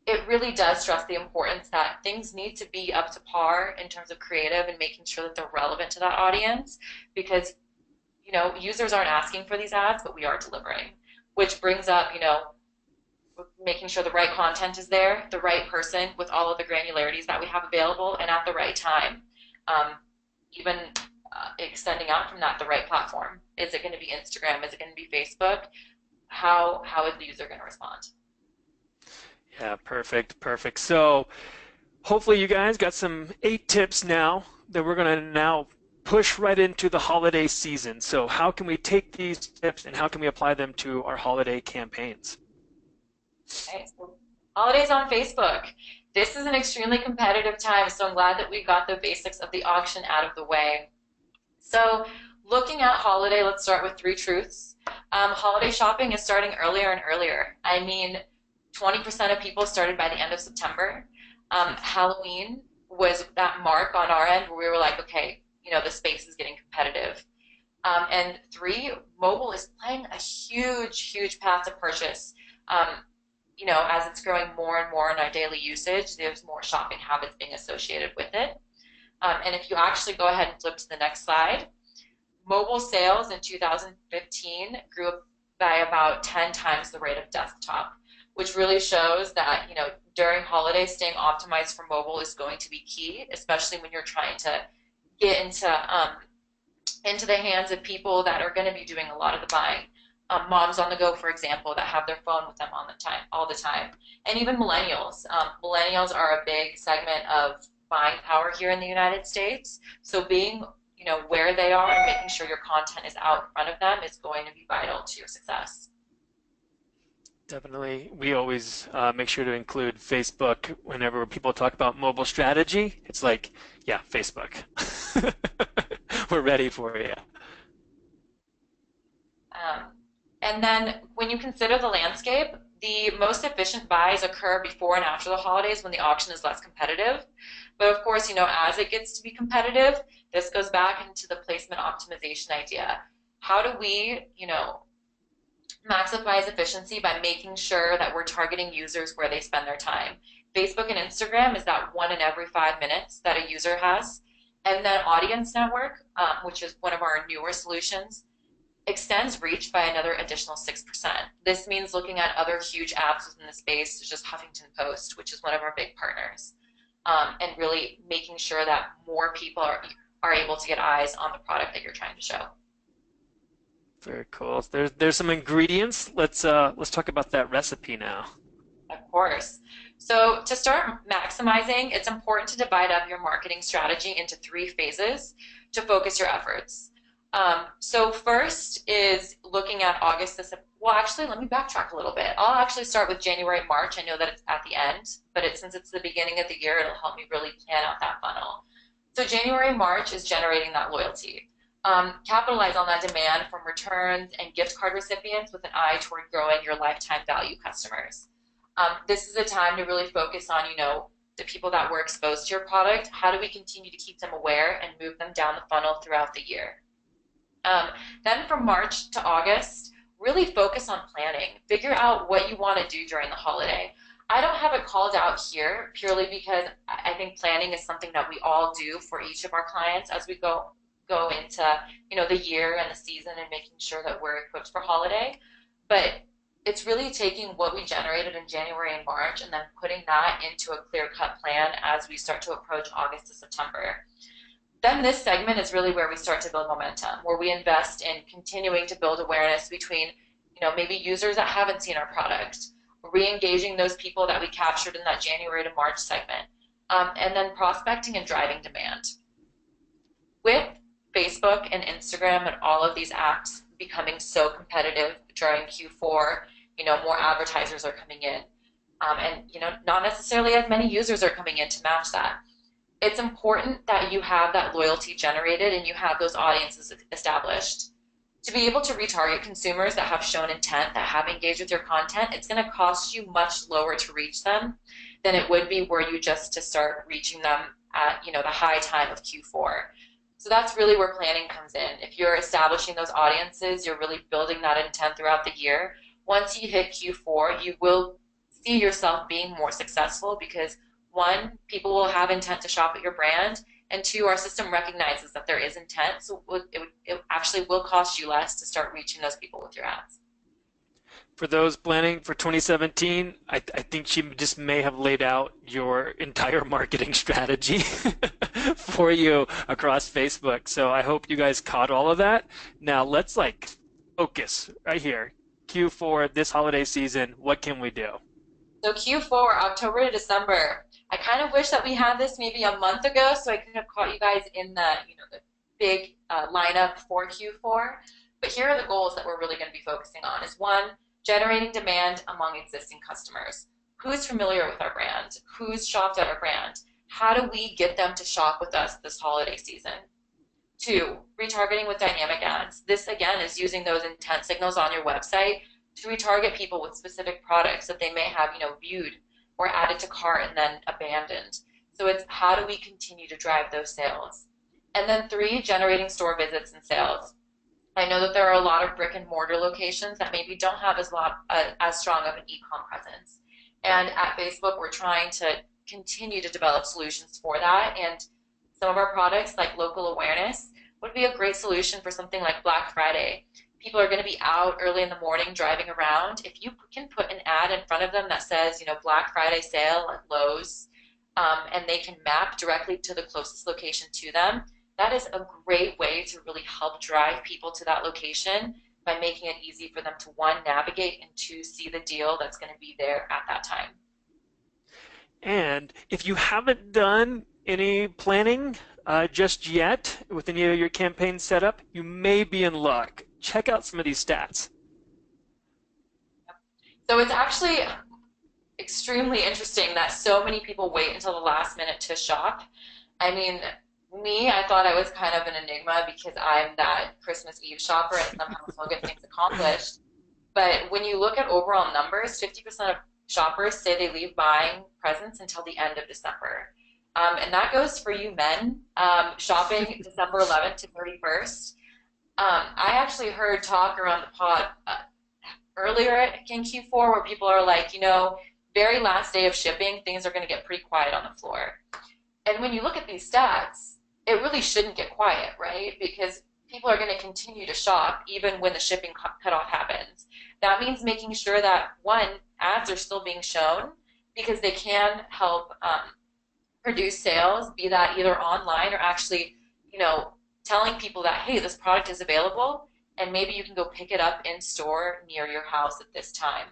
it really does stress the importance that things need to be up to par in terms of creative and making sure that they're relevant to that audience, because users aren't asking for these ads, but we are delivering, which brings up, making sure the right content is there, the right person with all of the granularities that we have available, and at the right time. Even extending out from that, the right platform. Is it going to be Instagram? Is it going to be Facebook? How is the user going to respond? yeah, perfect, perfect. So hopefully you guys got some 8 tips now that we're going to now push right into the holiday season. So how can we take these tips and how can we apply them to our holiday campaigns? Okay, so holidays on Facebook. This is an extremely competitive time, so I'm glad that we got the basics of the auction out of the way. So, looking at holiday, let's start with three truths. Holiday shopping is starting earlier and earlier. I mean, 20% of people started by the end of September. Halloween was that mark on our end where we were like, okay, the space is getting competitive. And three, mobile is playing a huge, huge path to purchase. Um, as it's growing more and more in our daily usage, there's more shopping habits being associated with it. And if you actually go ahead and flip to the next slide, mobile sales in 2015 grew by about 10 times the rate of desktop, which really shows that, during holidays, staying optimized for mobile is going to be key, especially when you're trying to get into the hands of people that are going to be doing a lot of the buying. Moms on the go, for example, that have their phone with them all the time, and even millennials. Millennials are a big segment of buying power here in the United States. So being, where they are and making sure your content is out in front of them is going to be vital to your success. Definitely. We always make sure to include Facebook whenever people talk about mobile strategy. It's like, yeah, Facebook. We're ready for you. Um, and then when you consider the landscape, the most efficient buys occur before and after the holidays when the auction is less competitive. But of course, as it gets to be competitive, this goes back into the placement optimization idea. How do we, maximize efficiency by making sure that we're targeting users where they spend their time? Facebook and Instagram is that 1 in every 5 minutes that a user has. And then Audience Network, which is one of our newer solutions, extends reach by another additional 6%. This means looking at other huge apps within the space, such as Huffington Post, which is one of our big partners, and really making sure that more people are able to get eyes on the product that you're trying to show. Very cool. There's some ingredients. Let's talk about that recipe now. Of course. So to start maximizing, it's important to divide up your marketing strategy into three phases to focus your efforts. So first is looking at August to September. Well, actually, let me backtrack a little bit. I'll actually start with January, March. I know that it's at the end, but since it's the beginning of the year, it'll help me really plan out that funnel. So January, March is generating that loyalty. Capitalize on that demand from returns and gift card recipients with an eye toward growing your lifetime value customers. This is a time to really focus on, the people that were exposed to your product. How do we continue to keep them aware and move them down the funnel throughout the year? Then from March to August, really focus on planning. Figure out what you want to do during the holiday. I don't have it called out here purely because I think planning is something that we all do for each of our clients as we go into the year and the season and making sure that we're equipped for holiday. But it's really taking what we generated in January and March and then putting that into a clear-cut plan as we start to approach August to September. Then this segment is really where we start to build momentum, where we invest in continuing to build awareness between, maybe users that haven't seen our product, re-engaging those people that we captured in that January to March segment, and then prospecting and driving demand. With Facebook and Instagram and all of these apps becoming so competitive during Q4, more advertisers are coming in. And, not necessarily as many users are coming in to match that. It's important that you have that loyalty generated and you have those audiences established. To be able to retarget consumers that have shown intent, that have engaged with your content, it's going to cost you much lower to reach them than it would be were you just to start reaching them at, the high time of Q4. So that's really where planning comes in. If you're establishing those audiences, you're really building that intent throughout the year. Once you hit Q4, you will see yourself being more successful because one, people will have intent to shop at your brand, and two, our system recognizes that there is intent, so it actually will cost you less to start reaching those people with your ads. For those planning for 2017, I think she just may have laid out your entire marketing strategy for you across Facebook. So I hope you guys caught all of that. Now let's focus right here. Q4 this holiday season, what can we do? So Q4, October to December. I kind of wish that we had this maybe a month ago so I could have caught you guys in the big lineup for Q4. But here are the goals that we're really going to be focusing on is one, generating demand among existing customers. Who's familiar with our brand? Who's shopped at our brand? How do we get them to shop with us this holiday season? Two, retargeting with dynamic ads. This again is using those intent signals on your website to retarget people with specific products that they may have, viewed or added to cart and then abandoned. So it's how do we continue to drive those sales? And then three, generating store visits and sales. I know that there are a lot of brick and mortar locations that maybe don't have as strong of an e-com presence. And at Facebook, we're trying to continue to develop solutions for that. And some of our products, like local awareness, would be a great solution for something like Black Friday. People are going to be out early in the morning driving around. If you can put an ad in front of them that says, Black Friday sale at Lowe's, and they can map directly to the closest location to them, that is a great way to really help drive people to that location by making it easy for them to, one, navigate, and two, see the deal that's going to be there at that time. And if you haven't done any planning just yet with any of your campaigns set up, you may be in luck. Check out some of these stats. So it's actually extremely interesting that so many people wait until the last minute to shop. I mean, I thought I was kind of an enigma because I'm that Christmas Eve shopper and somehow still get things accomplished. But when you look at overall numbers, 50% of shoppers say they leave buying presents until the end of December. And that goes for you men, shopping December 11th to 31st. I actually heard talk around the pod earlier in Q4 where people are like, very last day of shipping, things are going to get pretty quiet on the floor. And when you look at these stats, it really shouldn't get quiet, right? Because people are going to continue to shop even when the shipping cutoff happens. That means making sure that, one, ads are still being shown because they can help produce sales, be that either online or actually, telling people that, hey, this product is available and maybe you can go pick it up in store near your house at this time.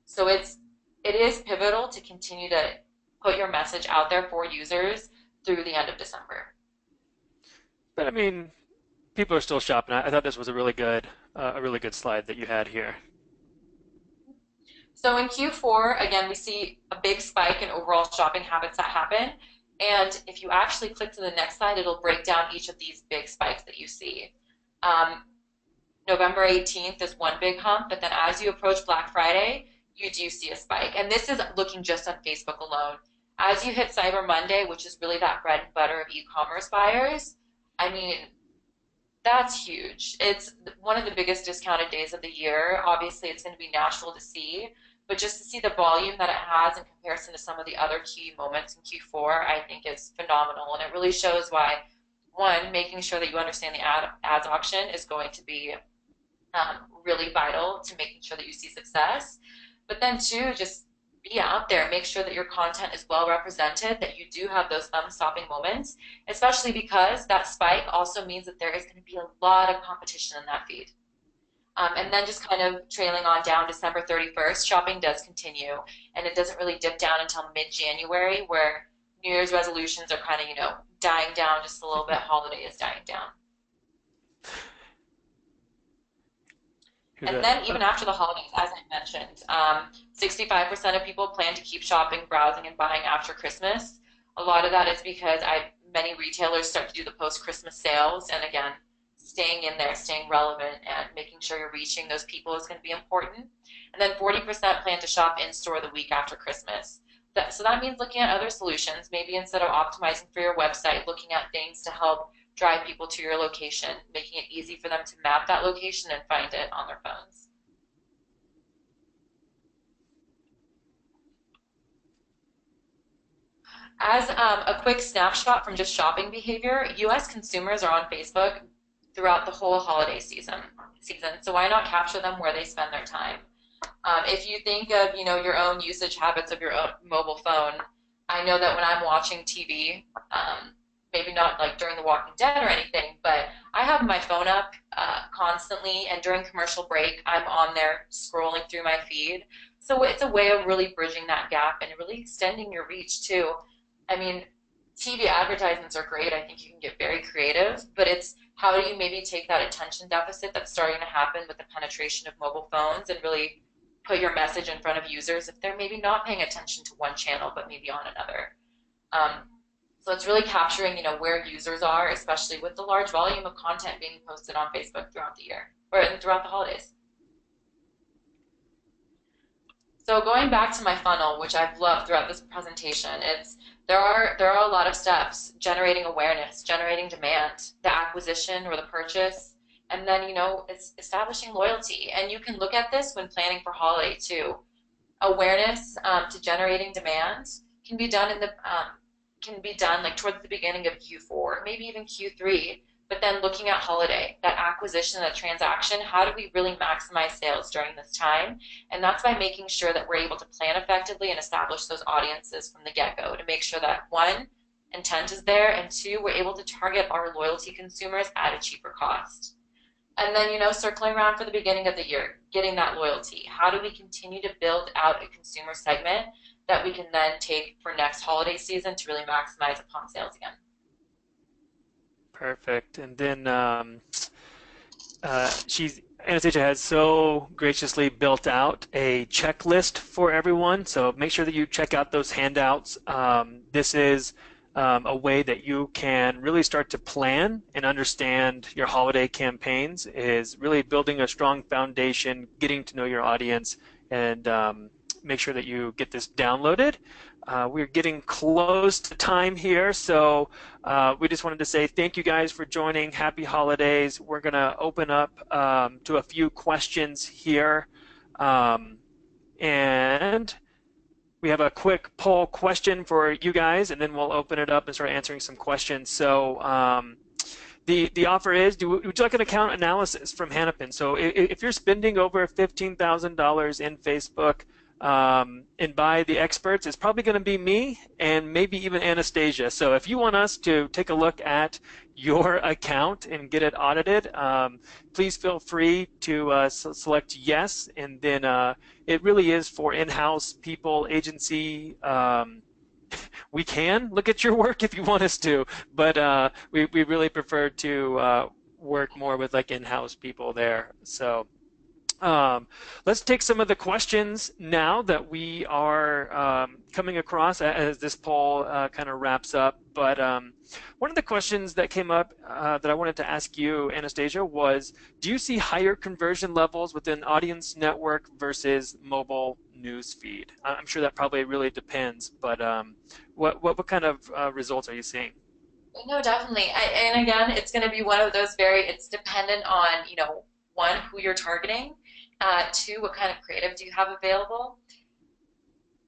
So it is pivotal to continue to put your message out there for users through the end of December. But I mean, people are still shopping. I thought this was a really good slide that you had here. So in Q4, again, we see a big spike in overall shopping habits that happen. And if you actually click to the next slide, it'll break down each of these big spikes that you see. November 18th is one big hump, but then as you approach Black Friday, you do see a spike. And this is looking just on Facebook alone. As you hit Cyber Monday, which is really that bread and butter of e-commerce buyers, I mean, that's huge. It's one of the biggest discounted days of the year. Obviously, it's going to be natural to see, but just to see the volume that it has in comparison to some of the other key moments in Q4, I think is phenomenal. And it really shows why, one, making sure that you understand the ads auction is going to be really vital to making sure that you see success. But then two, just be out there, make sure that your content is well represented, that you do have those thumb-stopping moments, especially because that spike also means that there is going to be a lot of competition in that feed. And then just kind of trailing on down December 31st, shopping does continue, and it doesn't really dip down until mid-January where New Year's resolutions are kind of, dying down just a little bit, holiday is dying down. And then even after the holidays, as I mentioned, 65% of people plan to keep shopping, browsing, and buying after Christmas. A lot of that is because many retailers start to do the post-Christmas sales, and again, staying in there, staying relevant, and making sure you're reaching those people is going to be important. And then 40% plan to shop in-store the week after Christmas. So that means looking at other solutions, maybe instead of optimizing for your website, looking at things to help drive people to your location, making it easy for them to map that location and find it on their phones. As a quick snapshot from just shopping behavior, U.S. consumers are on Facebook throughout the whole holiday season. So why not capture them where they spend their time? If you think of, your own usage habits of your own mobile phone, I know that when I'm watching TV, maybe not like during The Walking Dead or anything, but I have my phone up constantly, and during commercial break, I'm on there scrolling through my feed. So it's a way of really bridging that gap and really extending your reach too. I mean, TV advertisements are great. I think you can get very creative, but it's how do you maybe take that attention deficit that's starting to happen with the penetration of mobile phones and really put your message in front of users if they're maybe not paying attention to one channel but maybe on another. Um, so it's really capturing, where users are, especially with the large volume of content being posted on Facebook throughout the year or throughout the holidays. So going back to my funnel, which I've loved throughout this presentation, it's there are a lot of steps: generating awareness, generating demand, the acquisition or the purchase, and then it's establishing loyalty. And you can look at this when planning for holiday too. Awareness to generating demand can be done like towards the beginning of Q4, maybe even Q3. But then looking at holiday, that acquisition, that transaction, how do we really maximize sales during this time? And that's by making sure that we're able to plan effectively and establish those audiences from the get-go to make sure that one, intent is there, and two, we're able to target our loyalty consumers at a cheaper cost. And then, circling around for the beginning of the year, getting that loyalty. How do we continue to build out a consumer segment that we can then take for next holiday season to really maximize upon sales again? Perfect. And then Anastasia has so graciously built out a checklist for everyone. So make sure that you check out those handouts. This is a way that you can really start to plan and understand your holiday campaigns, is really building a strong foundation, getting to know your audience, and make sure that you get this downloaded. We're getting close to time here, so we just wanted to say thank you guys for joining. Happy holidays. We're going to open up to a few questions here. And we have a quick poll question for you guys, and then we'll open it up and start answering some questions. So the offer is, would you like an account analysis from Hennepin? So if you're spending over $15,000 in Facebook, and by the experts, it's probably going to be me and maybe even Anastasia. So if you want us to take a look at your account and get it audited, please feel free to select yes. And then it really is for in-house people, agency. We can look at your work if you want us to, but we really prefer to work more with like in-house people there. So let's take some of the questions now that we are coming across as this poll kind of wraps up. But one of the questions that came up that I wanted to ask you, Anastasia, was, do you see higher conversion levels within audience network versus mobile news feed? I'm sure that probably really depends, but what kind of results are you seeing? No, definitely. And again, it's going to be one of those it's dependent on, one, who you're targeting, two, what kind of creative do you have available.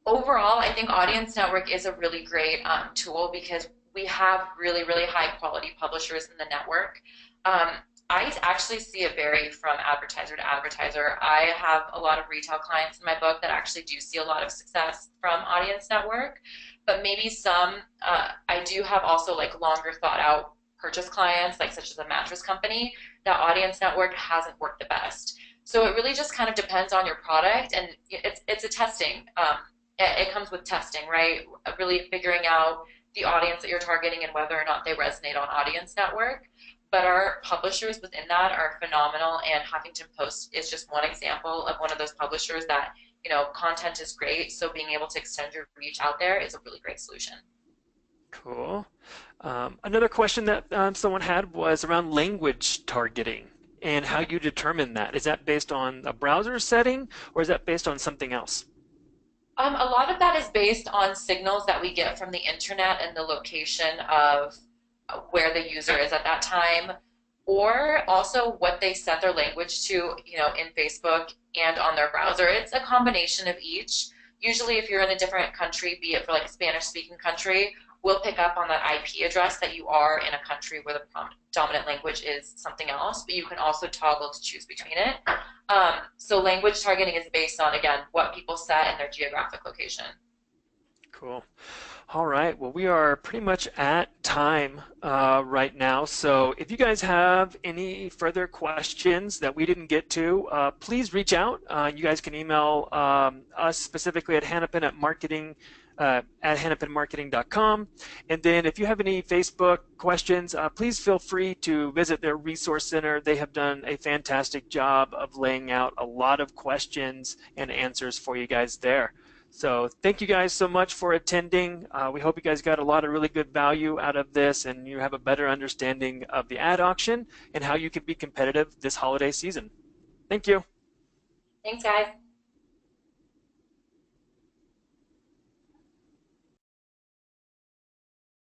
Overall, I think Audience Network is a really great tool because we have really, really high quality publishers in the network. I actually see it vary from advertiser to advertiser. I have a lot of retail clients in my book that actually do see a lot of success from Audience Network, but maybe some, I do have also like longer thought out purchase clients, like such as a mattress company, that Audience Network hasn't worked the best. So it really just kind of depends on your product, and it's a testing. It comes with testing, right? Really figuring out the audience that you're targeting and whether or not they resonate on Audience Network. But our publishers within that are phenomenal, and Huffington Post is just one example of one of those publishers that, content is great, so being able to extend your reach out there is a really great solution. Cool. Another question that someone had was around language targeting and how you determine that. Is that based on a browser setting, or is that based on something else? A lot of that is based on signals that we get from the internet and the location of where the user is at that time, or also what they set their language to, in Facebook and on their browser. It's a combination of each. Usually if you're in a different country, be it for like a Spanish speaking country, we'll pick up on that IP address that you are in a country where the dominant language is something else, but you can also toggle to choose between it. So language targeting is based on, again, what people set in their geographic location. Cool. All right. Well, we are pretty much at time right now. So if you guys have any further questions that we didn't get to, please reach out. You guys can email us specifically at Hennepin at marketing at hennepinmarketing.com. And then if you have any Facebook questions, please feel free to visit their resource center. They have done a fantastic job of laying out a lot of questions and answers for you guys there. So thank you guys so much for attending. We hope you guys got a lot of really good value out of this and you have a better understanding of the ad auction and how you can be competitive this holiday season. Thank you. Thanks, guys.